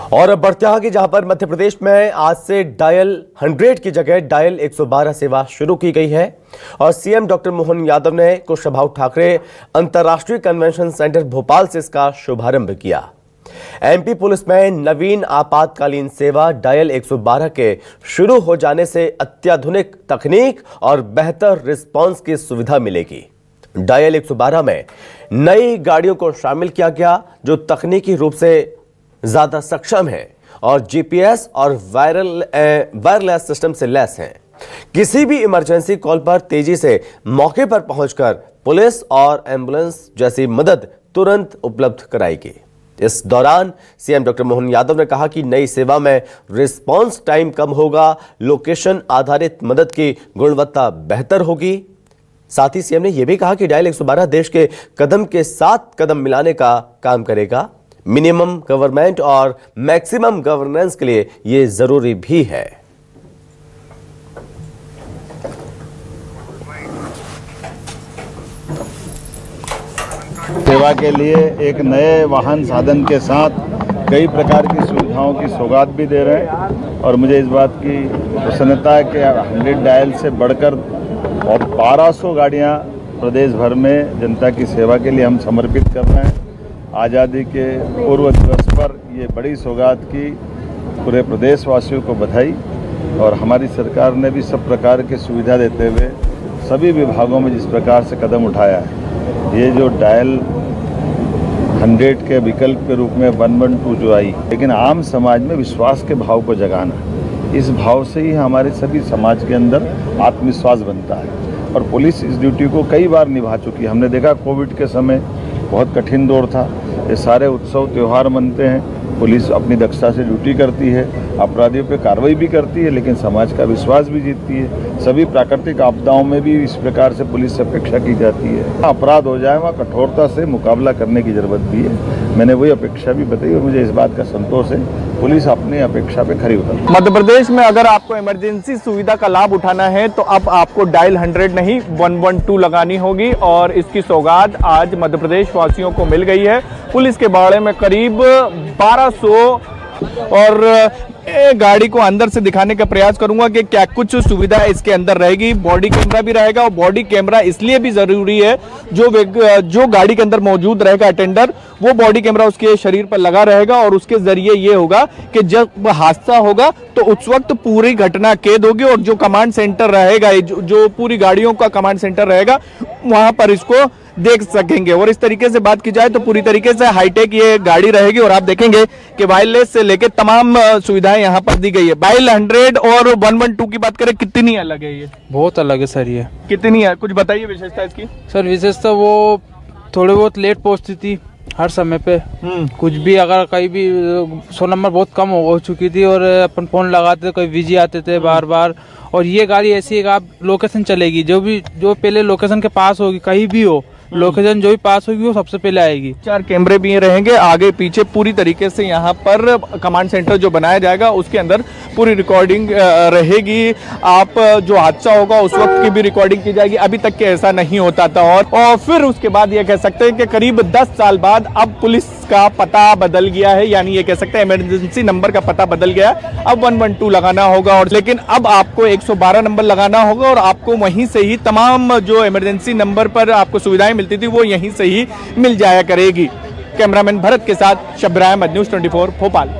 और अब बढ़ते आगे, जहां पर मध्य प्रदेश में आज से डायल 100 की जगह डायल 112 सेवा शुरू की गई है और सीएम डॉक्टर मोहन यादव ने कुशाभाऊ ठाकरे अंतर्राष्ट्रीय कन्वेंशन सेंटर भोपाल से इसका शुभारंभ किया। एमपी पुलिस में नवीन आपातकालीन सेवा डायल 112 के शुरू हो जाने से अत्याधुनिक तकनीक और बेहतर रिस्पांस की सुविधा मिलेगी। डायल 112 में नई गाड़ियों को शामिल किया गया जो तकनीकी रूप से ज्यादा सक्षम है और जीपीएस और वायरलेस सिस्टम से लैस हैं। किसी भी इमरजेंसी कॉल पर तेजी से मौके पर पहुंचकर पुलिस और एम्बुलेंस जैसी मदद तुरंत उपलब्ध कराएगी। इस दौरान सीएम डॉक्टर मोहन यादव ने कहा कि नई सेवा में रिस्पांस टाइम कम होगा, लोकेशन आधारित मदद की गुणवत्ता बेहतर होगी। साथ ही सीएम ने यह भी कहा कि डायल 112 देश के कदम के साथ कदम मिलाने का काम करेगा। मिनिमम गवर्नमेंट और मैक्सिमम गवर्नेंस के लिए यह जरूरी भी है। सेवा के लिए एक नए वाहन साधन के साथ कई प्रकार की सुविधाओं की सौगात भी दे रहे हैं और मुझे इस बात की प्रसन्नता है कि 100 डायल से बढ़कर और 1200 गाड़ियां प्रदेश भर में जनता की सेवा के लिए हम समर्पित कर रहे हैं। आज़ादी के पूर्व दिवस पर ये बड़ी सौगात की पूरे प्रदेशवासियों को बधाई। और हमारी सरकार ने भी सब प्रकार की सुविधा देते हुए सभी विभागों में जिस प्रकार से कदम उठाया है, ये जो डायल 100 के विकल्प के रूप में 112 जो आई, लेकिन आम समाज में विश्वास के भाव को जगाना, इस भाव से ही हमारे सभी समाज के अंदर आत्मविश्वास बनता है। और पुलिस इस ड्यूटी को कई बार निभा चुकी है। हमने देखा कोविड के समय बहुत कठिन दौर था, ये सारे उत्सव त्यौहार मनते हैं, पुलिस अपनी दक्षता से ड्यूटी करती है, अपराधियों पे कार्रवाई भी करती है, लेकिन समाज का विश्वास भी जीतती है। सभी प्राकृतिक आपदाओं में भी इस प्रकार से पुलिस से अपेक्षा की जाती है। अपराध हो जाए वहाँ कठोरता से मुकाबला करने की जरूरत भी है। मैंने वही अपेक्षा भी बताई और मुझे इस बात का संतोष है, पुलिस अपनी अपेक्षा पे खरी उतरती है। मध्य प्रदेश में अगर आपको इमरजेंसी सुविधा का लाभ उठाना है तो अब आपको डायल 100 नहीं 112 लगानी होगी और इसकी सौगात आज मध्य प्रदेश वासियों को मिल गई है। पुलिस के बाड़े में करीब 1200 और गाड़ी को अंदर से दिखाने का प्रयास करूंगा कि क्या कुछ सुविधा इसके अंदर रहेगी। बॉडी कैमरा भी रहेगा और बॉडी कैमरा इसलिए भी जरूरी है, जो गाड़ी के अंदर मौजूद रहेगा अटेंडर, वो बॉडी कैमरा उसके शरीर पर लगा रहेगा और उसके जरिए ये होगा कि जब हादसा होगा तो उस वक्त पूरी घटना कैद होगी और जो कमांड सेंटर रहेगा, जो पूरी गाड़ियों का कमांड सेंटर रहेगा, वहां पर इसको देख सकेंगे। और इस तरीके से बात की जाए तो पूरी तरीके से हाईटेक ये गाड़ी रहेगी और आप देखेंगे कि वायरलेस से लेकर तमाम सुविधाएं यहाँ पर दी गई है। डायल 100 और 112 की बात करें, कितनी अलग है ये? बहुत अलग है सर। ये कितनी है, कुछ बताइए विशेषता इसकी। सर विशेषता वो थोड़ी बहुत लेट पहुंचती थी हर समय पे, कुछ भी अगर कहीं भी 100 नंबर बहुत कम हो चुकी थी और अपन फोन लगाते थे, कोई बिजी आते थे बार बार। और ये गाड़ी ऐसी है कि आप लोकेशन चलेगी, जो पहले लोकेशन के पास होगी, कहीं भी हो लोकेशन जो भी पास होगी वो सबसे पहले आएगी। 4 कैमरे भी रहेंगे आगे पीछे, पूरी तरीके से यहाँ पर कमांड सेंटर जो बनाया जाएगा उसके अंदर पूरी रिकॉर्डिंग रहेगी। आप जो हादसा होगा उस वक्त की भी रिकॉर्डिंग की जाएगी। अभी तक के ऐसा नहीं होता था। और फिर उसके बाद ये कह सकते हैं कि करीब 10 साल बाद अब पुलिस का पता बदल गया है, यानी ये कह सकते हैं इमरजेंसी नंबर का पता बदल गया है। अब 112 लगाना होगा और लेकिन अब आपको 112 नंबर लगाना होगा और आपको वहीं से ही तमाम जो इमरजेंसी नंबर पर आपको सुविधाएं मिलती थी वो यहीं से ही मिल जाया करेगी। कैमरामैन भरत के साथ शब्बीर अहमद, न्यूज़ 24 भोपाल।